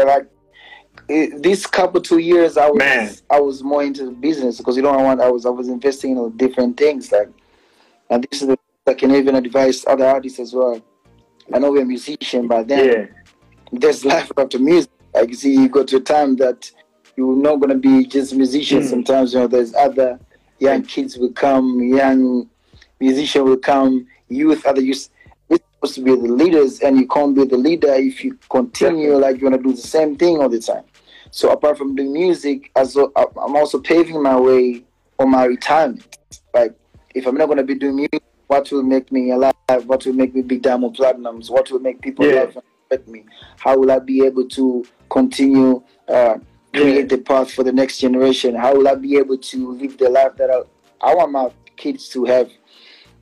like this couple 2 years, I was more into business because I was investing in different things, like, and this is the I can even advise other artists as well. I know we're musicians, but then there's life after music. Like, you see, you go to a time that you're not gonna be just musicians. Sometimes, you know, there's other young kids will come, young musicians will come, youth, other youth. We're supposed to be the leaders, and you can't be the leader if you continue like you wanna do the same thing all the time. So apart from doing music, I'm also paving my way on my retirement. Like, if I'm not gonna be doing music, what will make me alive? What will make me big diamond platinums? What will make people love and respect me? How will I be able to continue create the path for the next generation? How will I be able to live the life that I want my kids to have?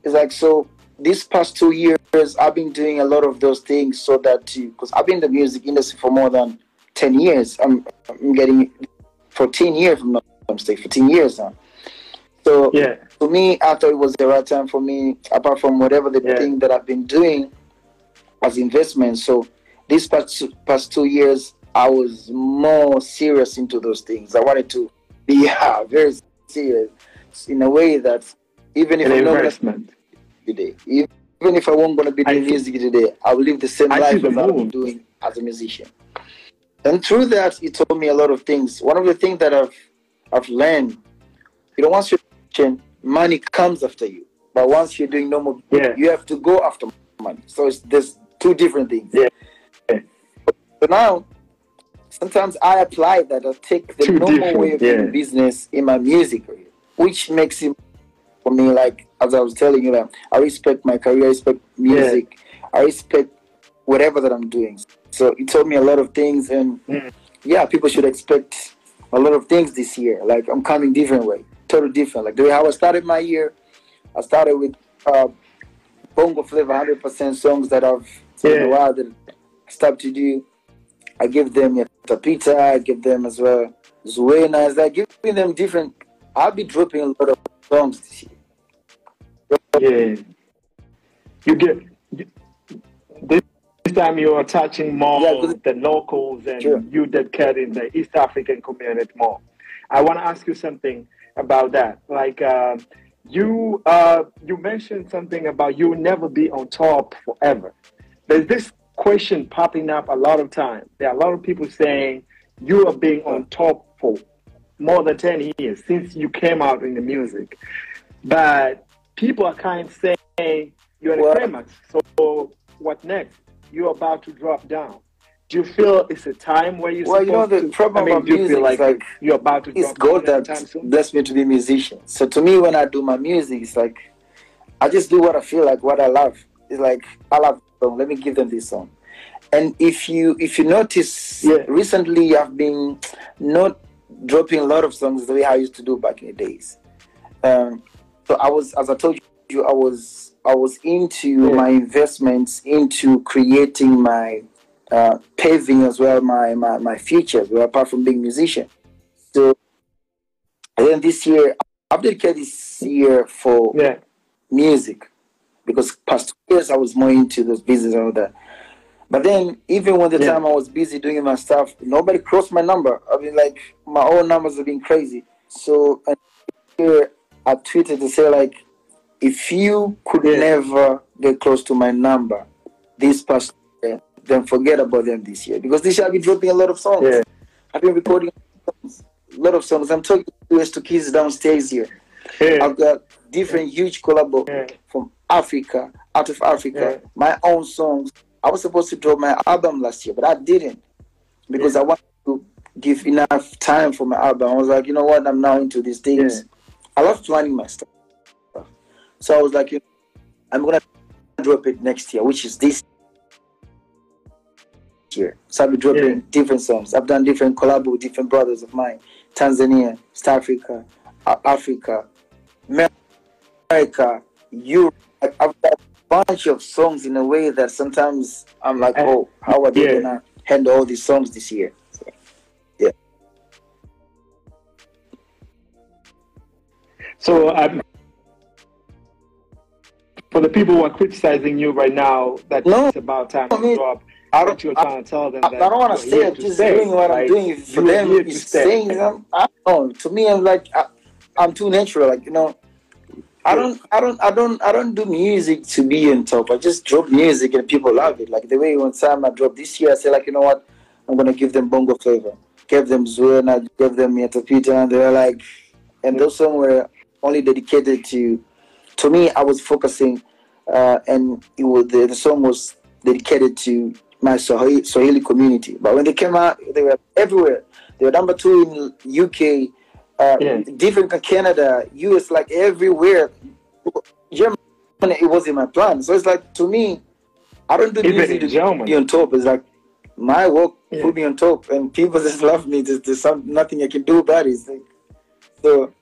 It's like, so these past 2 years, I've been doing a lot of those things so that, because I've been in the music industry for more than 10 years. I'm getting 14 years, if I'm not mistaken, 14 years now. So for me, I thought it was the right time for me, apart from whatever the thing that I've been doing as investment. So these past 2 years, I was more serious into those things. I wanted to be very serious in a way that even if I'm not investment today, even if I won't gonna be doing music today, I will live the same life as I've been doing as a musician. And through that, it taught me a lot of things. One of the things that I've learned, you know, once you're money comes after you, but once you're doing normal, you have to go after money. So there's two different things. So now, sometimes I apply that. I take the normal way of doing business in my music career, which makes it for me, like, as I was telling you, that I respect my career, I respect music, I respect whatever that I'm doing. So it taught me a lot of things, and people should expect a lot of things this year. Like, I'm coming different way. Totally different. Like the way how I started my year, I started with bongo flavor 100% songs that I've in a while that I stopped to do. I give them Tapita, I give them as well Zuena, as I giving them different. I'll be dropping a lot of songs this year. You get this time you are touching more the locals, and you dedicating the East African community more. I want to ask you something about that. Like you mentioned something about you will never be on top forever. There's this question popping up a lot of time. There are a lot of people saying you are being on top for more than 10 years since you came out in the music. But people are kind of saying you're in the climax. So what next? You're about to drop down. Do you feel it's a time where you're supposed to... Well, you know, the problem about music is like you're about to drop God that blessed me to be a musician. So to me, when I do my music, it's like I just do what I feel like, what I love. It's like, I love the song, let me give them this song. And if you notice, recently I've been not dropping a lot of songs the way I used to do back in the days. So I was, as I told you, I was into my investments into creating my paving as well my future, well, apart from being a musician. So and then this year, I've dedicated this year for music, because past 2 years I was more into those business and all that. But then even when the time I was busy doing my stuff, nobody crossed my number. I mean, like, my own numbers have been crazy. So here I tweeted to say, like, if you could never get close to my number this past year, then forget about them this year, because this year I've been dropping a lot of songs. I've been recording a lot of songs. I'm talking to kids downstairs here. I've got different huge collabs from Africa, out of Africa, my own songs. I was supposed to drop my album last year, but I didn't, because I wanted to give enough time for my album. I was like, you know what, I'm now into these things. I love planning my stuff. So I was like, you know, I'm going to drop it next year, which is this year. So I'll be dropping different songs. I've done different collabs with different brothers of mine. Tanzania, South Africa, Africa, America, Europe. I've got a bunch of songs in a way that sometimes I'm like, oh, how are they going to handle all these songs this year? So, for the people who are criticizing you right now, that it's about time to drop, what you're trying to tell them. I don't want to say I'm just doing what I'm doing for them. Is saying them. I don't know. To me, I'm like I'm too natural. Like, you know, I don't do music to be on top. I just drop music and people love it. Like the way one time I dropped this year, I said, like, you know what, I'm gonna give them bongo flavor. Gave them Zuena, gave them Yatapita, and they were like, and those songs were only dedicated to me. I was focusing, and it was the song was dedicated to my Swahili community. But when they came out, they were everywhere. They were number 2 in UK, different Canada, US, like everywhere. Germany, it was in my plan. So it's like, to me, I don't do music to be on top. It's like my work put me on top, and people just love me. There's nothing I can do about it. Like, so.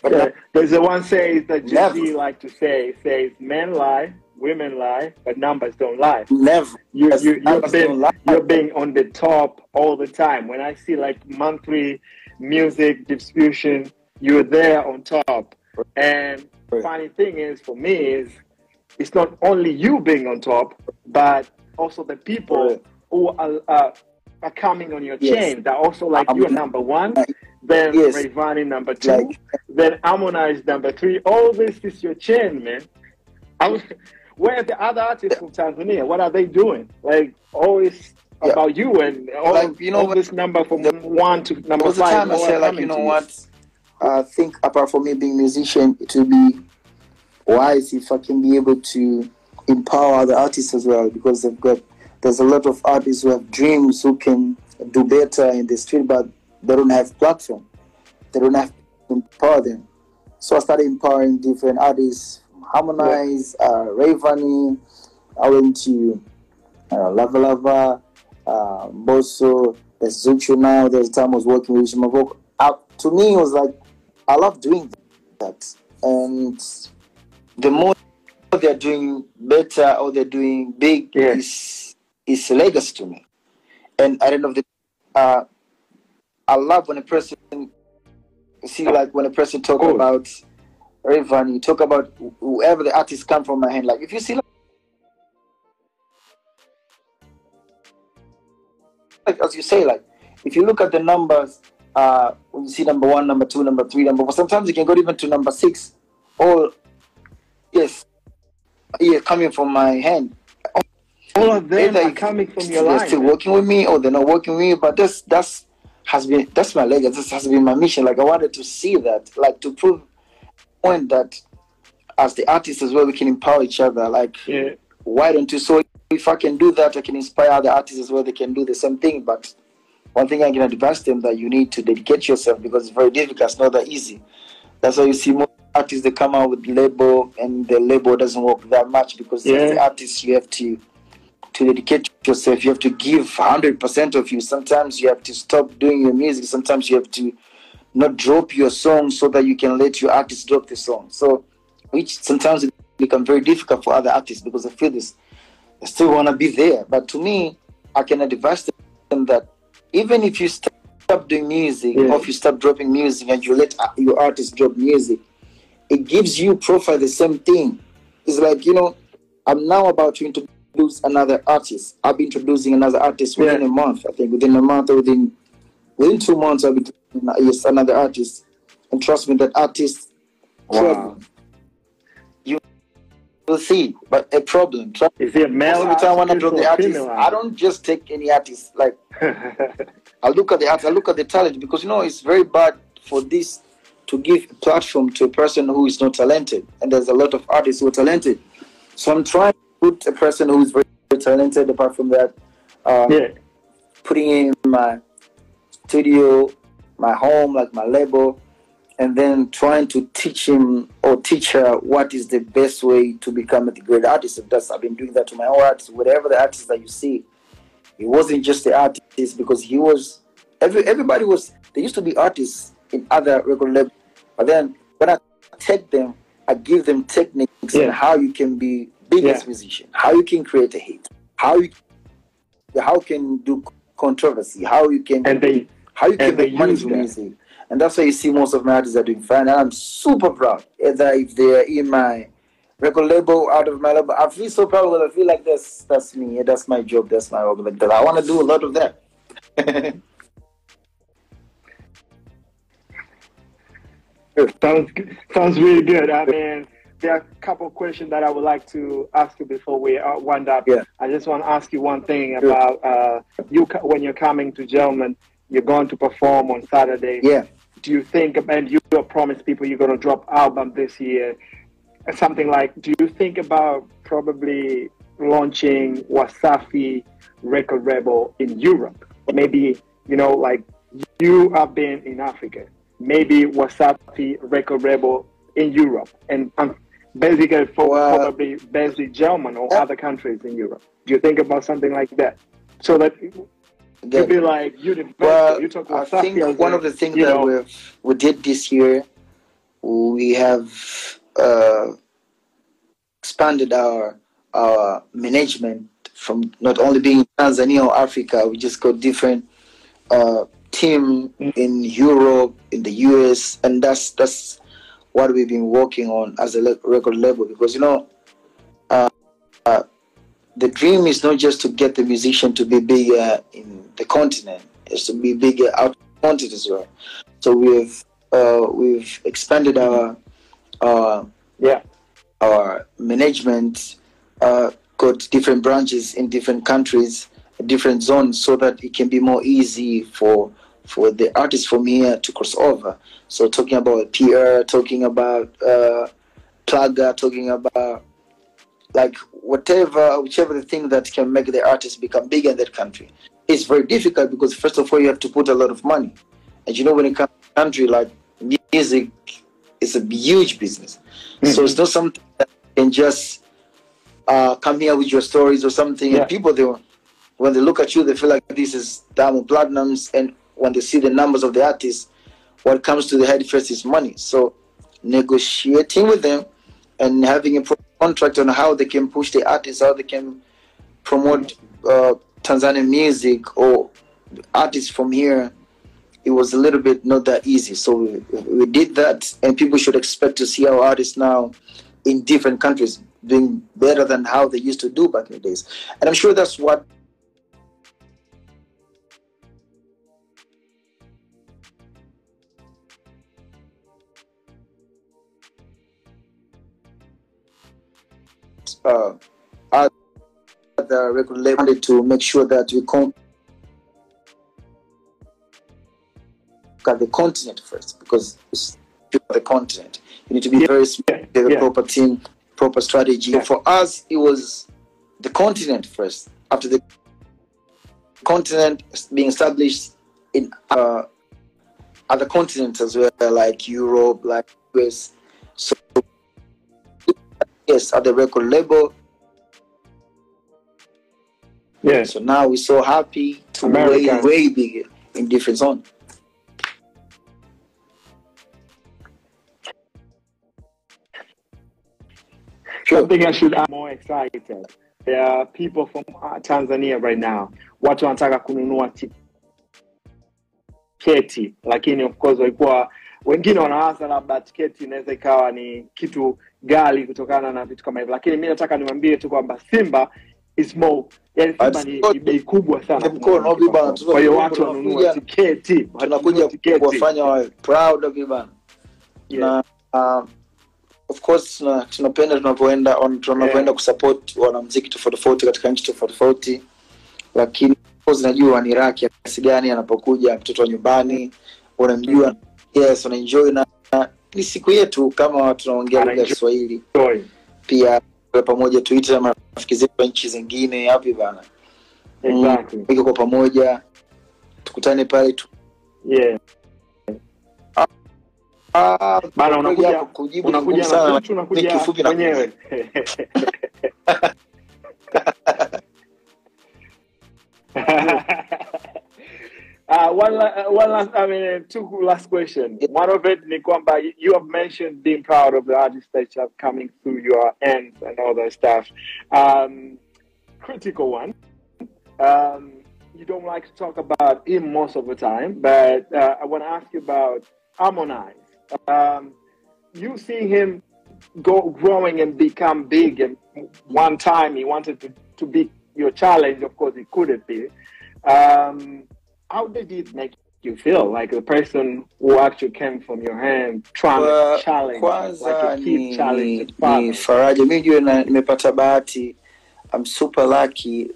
But there's the one say that Jay-Z like to say, says men lie, women lie, but numbers don't lie. Never. You're being on the top all the time. When I see like monthly music distribution, you're there on top. And funny thing is, for me, is it's not only you being on top, but also the people who are coming on your chain. They're also like, you're number 1. Then Rayvani number 2, then Harmonize number 3. All this is your chain, man. Where are the other artists from Tanzania? What are they doing? Like, always about you and all, like, you know, all this number from 1 to number 5. The time I said, like, you know what? I think apart from me being a musician, it will be wise if I can be able to empower the artists as well, because there's a lot of artists who have dreams, who can do better in the street, but they don't have platform. They don't have to empower them. So I started empowering different artists, Harmonize, Rayvani. I went to Lava Lava, Bosso, there's Zuchu now. There's time I was working with Shimavoko. To me, it was like, I love doing that. And the more they're doing better or they're doing big, is a legacy to me. And at the end of the day, I love when a person, like when a person talk about Rayvani, talk about whoever the artists come from my hand. Like, if you see, like as you say, like, if you look at the numbers, when you see number 1, number 2, number 3, number 4, sometimes you can go even to number 6. All, coming from my hand. All of them are coming from your life. They're still working with me, or they're not working with me. But that's my legacy. This has been my mission. Like, I wanted to see that, like, to prove point that as the artists as well, we can empower each other. Like, why don't you? So if I can do that, I can inspire other artists as well. They can do the same thing. But one thing I can advise them, that you need to dedicate yourself, because it's very difficult. It's not that easy. That's why you see most artists, they come out with label, and the label doesn't work that much, because as the artist, you have to dedicate yourself. You have to give 100% of you. Sometimes you have to stop doing your music. Sometimes you have to not drop your song so that you can let your artist drop the song. So, which sometimes it becomes very difficult for other artists, because they feel this, they still want to be there. But to me, I can advise them that even if you stop doing music, or if you stop dropping music and you let your artist drop music, it gives you profile the same thing. It's like, you know, I'm now about to introduce another artist. I'll be introducing another artist within a month. I think within a month or within 2 months, I'll be introducing another artist. And trust me, that artist, you will see. But a problem. Is it a male artist? Every time when I drop the artist, female? I don't just take any artist. Like, I look at the artist, I look at the talent, because, you know, it's very bad for this to give a platform to a person who is not talented. And there's a lot of artists who are talented. So I'm trying to put a person who is very, very talented, apart from that, putting in my studio, my home, like my label, and then trying to teach him or teach her what is the best way to become a great artist. I've been doing that to my own artists. Whatever the artist that you see, he wasn't just the artist, because he was, everybody was, they used to be artists in other record labels. But then when I take them, I give them techniques on how you can be biggest musician, how you can create a hit, how can do controversy, how you can make money from music. And that's why you see most of my artists are doing fine. And I'm super proud, either if they're in my record label out of my label. I feel so proud because I feel like that's me. That's my job. That's my work. Like that. I want to do a lot of that. Sounds really good. I mean, there are a couple of questions that I would like to ask you before we wind up. Yeah. I just want to ask you one thing about when you're coming to German, you're going to perform on Saturday. Yeah. Do you think, and you promised people you're going to drop album this year, something like, do you think about probably launching Wasafi record label in Europe? Maybe, like you have been in Africa, maybe Wasafi record label in Europe, and basically for probably basically German or other countries in Europe. Do you think about something like that? So that you'd be like universal. You talk about I think one of the things that we did this year, we have expanded our management from not only being in Tanzania or Africa. We just got different team in Europe, in the US, and that's what we've been working on as a record label. Because the dream is not just to get the musician to be bigger in the continent; it's to be bigger out of the continent as well. So we've expanded our management, got different branches in different countries, different zones, so that it can be more easy for the artists from here to cross over. So talking about PR, talking about plugger, talking about like whichever the thing that can make the artist become bigger in that country. It's very difficult because first of all you have to put a lot of money, and when it comes to a country like music, it's a huge business. So it's not something that can just come here with your stories or something, and people when they look at you, they feel like this is diamond platinums, and when they see the numbers of the artists, what comes to the head first is money. So negotiating with them and having a contract on how they can push the artists, how they can promote Tanzanian music or artists from here, it was a little bit not that easy. So we did that, and people should expect to see our artists now in different countries doing better than how they used to do back in the days. And I'm sure that's what the record label wanted to make sure that we conquer the continent first, because it's the continent. You need to be very smart, have a proper team, proper strategy. For us, it was the continent first. After the continent being established in other continents as well, like Europe, like US. So yes, at the record label. Yeah. So now we're so happy to way bigger in different zones. Something I should add, more excited. There are people from Tanzania right now. Watu wanataka kununua tiketi, lakini of course walikuwa wengine wanawaza labda tiketi inaweza ikawa ni kitu ghali kutokana na vitu kama hivyo, lakini mimi nataka niwaambie tu kwamba Simba is more, yani Simba ni bei kubwa sana. Kwa hiyo watu wanunua tiketi, tunakuja kuwafanya wawe proud of bana. Na of course tunapenda tunavyoenda kusupport wanamuziki tofauti katika nchi tofauti, lakini of course najua ni raha kiasi gani anapokuja mtoto wa nyumbani, unamjua, yes, unaenjoy, na ni siku yetu kama tunaongea lugha ya Kiswahili. Pia pamoja tuite marafiki zetu wa nchi zingine hapi bana. Exactly. Kwa pamoja tukutane pale tu. Yeah. Bana unakuja sana, unakuja mwenyewe. One last, two last questions. One of it, Nikwamba, you have mentioned being proud of the artists that are coming through your ends and all that stuff. Critical one. You don't like to talk about him most of the time, but I want to ask you about Harmonize. You see him growing and become big, and one time he wanted to be your challenge. Of course, it couldn't be. How did it make you feel, like the person who actually came from your hand trying to challenge, Kwanza like a kid challenge? Ni faraja. Mimi ndio nimepata bahati. I'm super lucky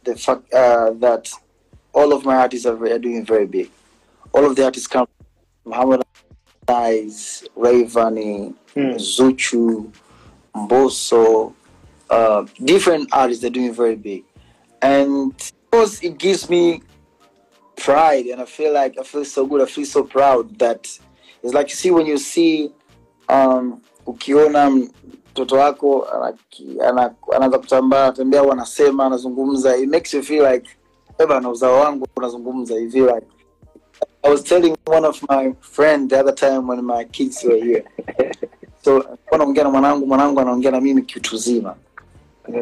the fact that all of my artists are doing very big. All of the artists come from Harmonize, Rayvanny, Zuchu, Mbosso, different artists are doing very big. And of course it gives me pride, and I feel so good, I feel so proud that it's like, you see, when you see ukiona mtoto wako anaanza kutambaa, tembea, wanasema, anazungumza, it makes you feel like eba na uzao wangu unazungumza hivi. Like I was telling one of my friends the other time when my kids were here. So wanaongea na mwanangu anaongea na mimi kitu zima.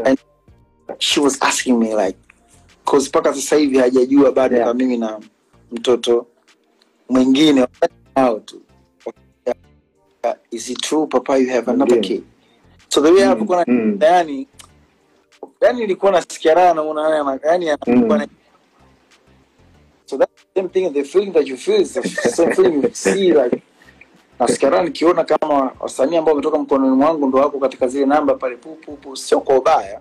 And she was asking me like, cause paka sasa hivi hajajua bado kama mimi na mtoto mwingine out. Is it true, Papa, you have another kid? So the way hapo kuna yani nilikuwa nasikia raha na unaona yani anakuwa. So that's the same thing, the feeling that you feel is the same feeling you see. Like nasikia raha nikiona kama wasanii ambao wametoka mkononi mwangu ndo wako katika zile namba pale pupu, sio kwa ubaya,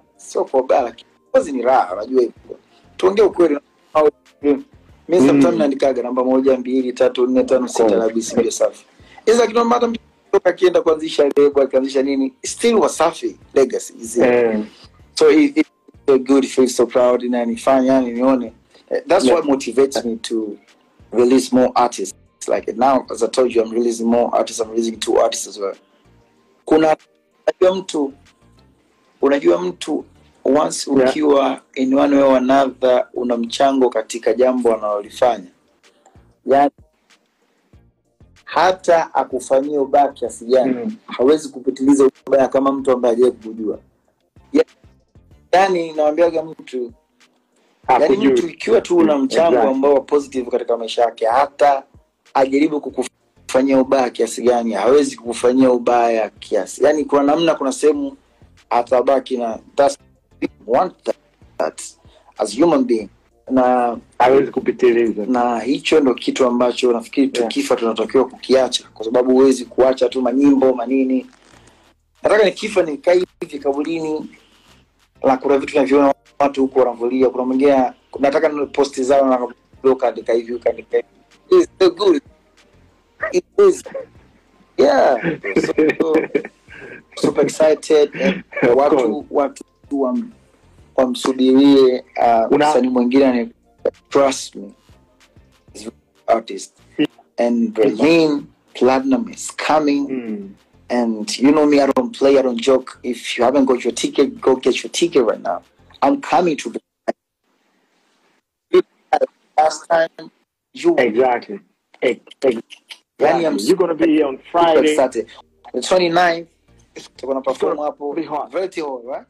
kazi ni raha, unajua hivyo. Tuongee ukweli. Mimi sometimes naandikaga namba 1 2 3 4 5 6 na BC ndio safi. Iza kino mata mtoka akienda kuanzisha lebo, akaanzisha nini, still Wasafi legacy is it. So it's good, feel so proud, and ifanya yani nione. That's what motivates me to release more artists. Like now, as I told you, I'm releasing more artists. I'm releasing 2 artists as well. Unajua mtu once ukiwa in one way or another una mchango katika jambo analolifanya, yani hata akufanyia ubaya kiasi gani hawezi kupitiliza ubaya kama mtu ambaye hajaye kujua. Yani naambiaga mtu, yani mtu ikiwa tu una mchango ambao positive katika maisha yake, hata ajaribu kukufanyia ubaya kiasi gani hawezi kukufanyia ubaya kiasi. Yani kuna namna, kuna sehemu atabaki na that's want that as human being, na hawezi kupitiliza. Na hicho ndo kitu ambacho nafikiri tukifa tunatakiwa kukiacha, kwa sababu huwezi kuacha tu manyimbo manini. Nataka nikifa nikae hivi kaburini, la kuna vitu naviona watu huko wanavulia, kuna mwingine nataka ni posti zao na bloka andika hivi kaandika. It's so good. It is. Yeah. So super excited. Watu wamsubirie msanii mwingine ni trust me, is artist. And Berlin Platinum is coming. And you know me, I don't play, I don't joke. If you haven't got your ticket, go get your ticket right now. I'm coming to last time you exactly. You're gonna be here on Friday, Saturday, the 29th. We're gonna perform hapo. Very hard, right?